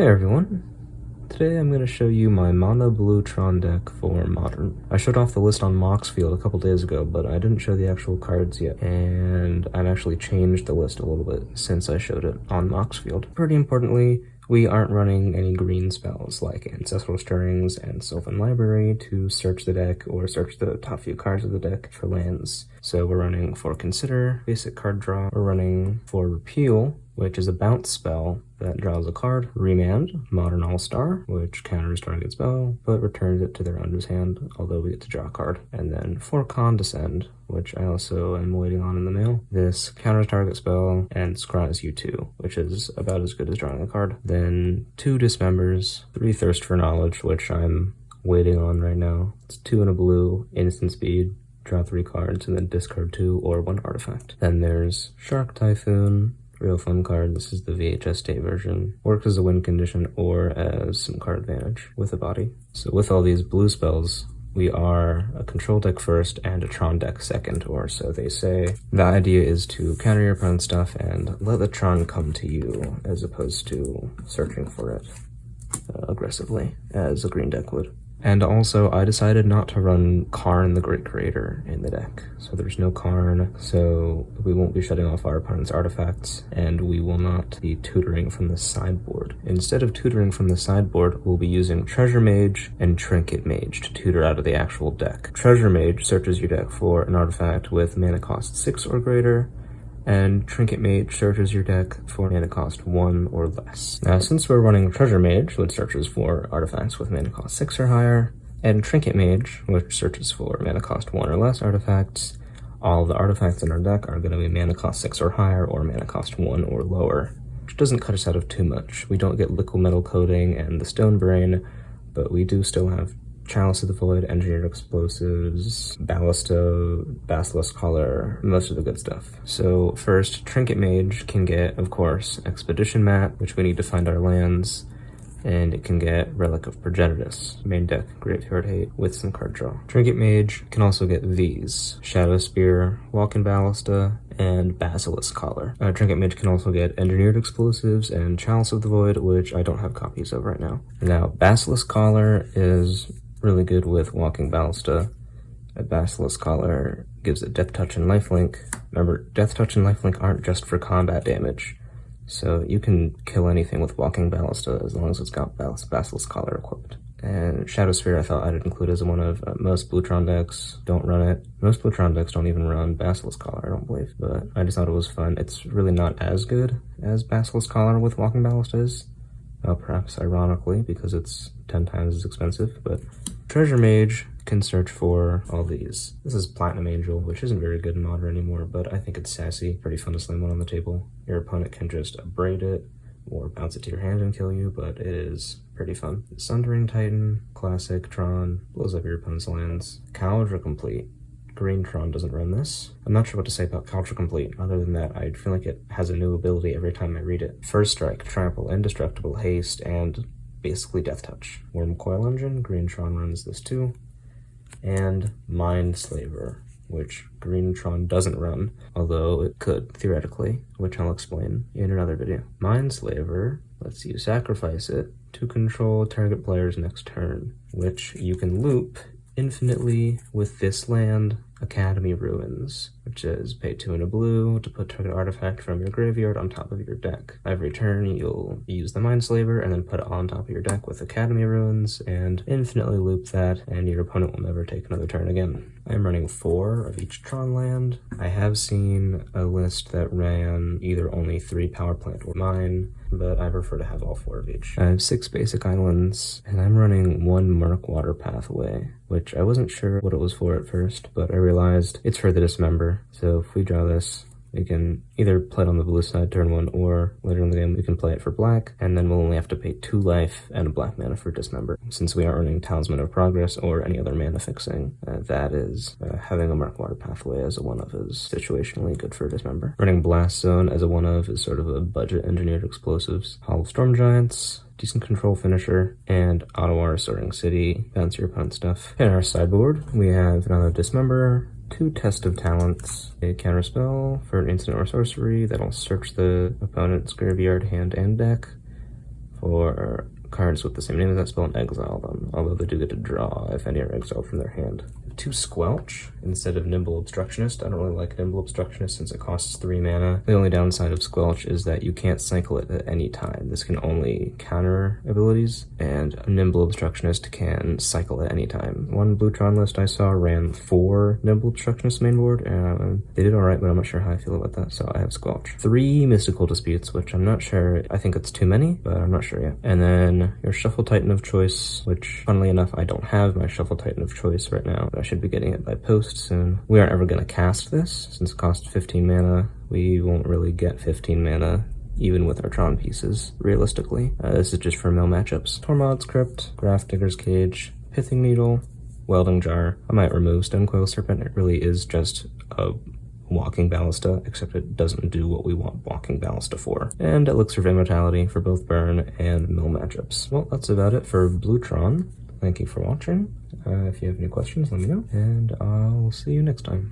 Hey everyone, today I'm going to show you my mono blue Tron deck for Modern. I showed off the list on Moxfield a couple days ago, but I didn't show the actual cards yet, and I've actually changed the list a little bit since I showed it on Moxfield. Pretty importantly, we aren't running any green spells like Ancestral Stirrings and Sylvan Library to search the deck or search the top few cards of the deck for lands. So we're running for Consider, basic card draw. We're running for Repeal, which is a bounce spell that draws a card. Remand, Modern All-Star, which counters target spell, but returns it to their owner's hand, although we get to draw a card. And then for Condescend, which I also am waiting on in the mail. This counters target spell and scries you 2, which is about as good as drawing a card. Then 2 Dismembers, 3 Thirst for Knowledge, which I'm waiting on right now. It's 2 and a blue, instant speed, draw 3 cards, and then discard 2 or 1 artifact. Then there's Shark Typhoon, real fun card. This is the VHS state version. Works as a win condition or as some card advantage with a body. So with all these blue spells, we are a control deck first and a Tron deck second, or so they say. The idea is to counter your opponent's stuff and let the Tron come to you, as opposed to searching for it aggressively, as a green deck would. And also, I decided not to run Karn the Great Creator in the deck. So there's no Karn, so we won't be shutting off our opponent's artifacts, and we will not be tutoring from the sideboard. Instead of tutoring from the sideboard, we'll be using Treasure Mage and Trinket Mage to tutor out of the actual deck. Treasure Mage searches your deck for an artifact with mana cost 6 or greater, and Trinket Mage searches your deck for mana cost 1 or less. Now, since we're running Treasure Mage, which searches for artifacts with mana cost 6 or higher, and Trinket Mage, which searches for mana cost 1 or less artifacts, all the artifacts in our deck are going to be mana cost 6 or higher or mana cost 1 or lower, which doesn't cut us out of too much. We don't get Liquid Metal Coating and the Stone Brain, but we do still have Chalice of the Void, Engineered Explosives, Ballista, Basilisk Collar, most of the good stuff. So first, Trinket Mage can get, of course, Expedition Mat, which we need to find our lands, and it can get Relic of Progenitus, main deck, Graveyard Hate, with some card draw. Trinket Mage can also get these, Shadow Spear, Walk-in Ballista, and Basilisk Collar. Trinket Mage can also get Engineered Explosives and Chalice of the Void, which I don't have copies of right now. Now, Basilisk Collar is really good with Walking Ballista. A Basilisk Collar gives it Death Touch and Lifelink. Remember, Death Touch and Lifelink aren't just for combat damage, so you can kill anything with Walking Ballista as long as it's got Basilisk Collar equipped. And Shadow Sphere I thought I'd include as one of most Blue Tron decks don't run it. Most Blue Tron decks don't even run Basilisk Collar, I don't believe, but I just thought it was fun. It's really not as good as Basilisk Collar with Walking Ballista is. Perhaps ironically, because it's 10 times as expensive, but Treasure Mage can search for all these. This is Platinum Angel, which isn't very good in Modern anymore, but I think it's sassy. Pretty fun to slam one on the table. Your opponent can just braid it or bounce it to your hand and kill you, but it is pretty fun. Sundering Titan, classic Tron, blows up your opponent's lands. Cauldron Complete. Green Tron doesn't run this. I'm not sure what to say about Cauldron Complete, other than that I feel like it has a new ability every time I read it. First Strike, Trample, Indestructible, Haste, and basically Death Touch. Worm Coil Engine, Green Tron runs this too. And Mind Slaver, which Green Tron doesn't run, although it could, theoretically, which I'll explain in another video. Mind Slaver lets you sacrifice it to control target player's next turn, which you can loop infinitely with this land, Academy Ruins, which is pay 2 and a blue to put target artifact from your graveyard on top of your deck. Every turn you'll use the Mind Slaver and then put it on top of your deck with Academy Ruins and infinitely loop that, and your opponent will never take another turn again. I'm running 4 of each Tron land. I have seen a list that ran either only 3 Power Plant or mine, but I prefer to have all 4 of each. I have 6 basic islands, and I'm running 1 Murkwater Pathway, which I wasn't sure what it was for at first, but I realized it's for the Dismember. So if we draw this, we can either play it on the blue side turn 1, or later in the game we can play it for black, and then we'll only have to pay 2 life and a black mana for Dismember. Since we aren't earning Talisman of Progress or any other mana fixing, that is having a Murkwater Pathway as a 1-of is situationally good for Dismember. Running Blast Zone as a 1-of is sort of a budget Engineered Explosives. Hollow Storm Giants, decent control finisher, and Ottawa Soaring City, bounce your opponent's stuff. In our sideboard, we have another Dismember, 2 Test of Talents, a counterspell for an instant or sorcery that'll search the opponent's graveyard, hand, and deck for cards with the same name as that spell and exile them, although they do get to draw if any are exiled from their hand. 2 Squelch instead of Nimble Obstructionist. I don't really like Nimble Obstructionist since it costs 3 mana. The only downside of Squelch is that you can't cycle it at any time. This can only counter abilities, and a Nimble Obstructionist can cycle at any time. One blue Tron list I saw ran 4 Nimble Obstructionist mainboard, and they did alright, but I'm not sure how I feel about that, so I have Squelch. 3 Mystical Disputes, which I'm not sure. I think it's too many, but I'm not sure yet. And then your Shuffle Titan of choice, which funnily enough I don't have my Shuffle Titan of choice right now, but I should be getting it by post soon. We aren't ever going to cast this since it costs 15 mana. We won't really get 15 mana even with our Tron pieces, realistically. This is just for mill matchups. Tormod's Crypt, Graph Digger's Cage, Pithing Needle, Welding Jar. I might remove Stonecoil Serpent. It really is just a Walking Ballista, except it doesn't do what we want Walking Ballista for. And Elixir of Immortality for both burn and mill matchups. Well, that's about it for Blue Tron. Thank you for watching. If you have any questions, let me know, and I'll see you next time.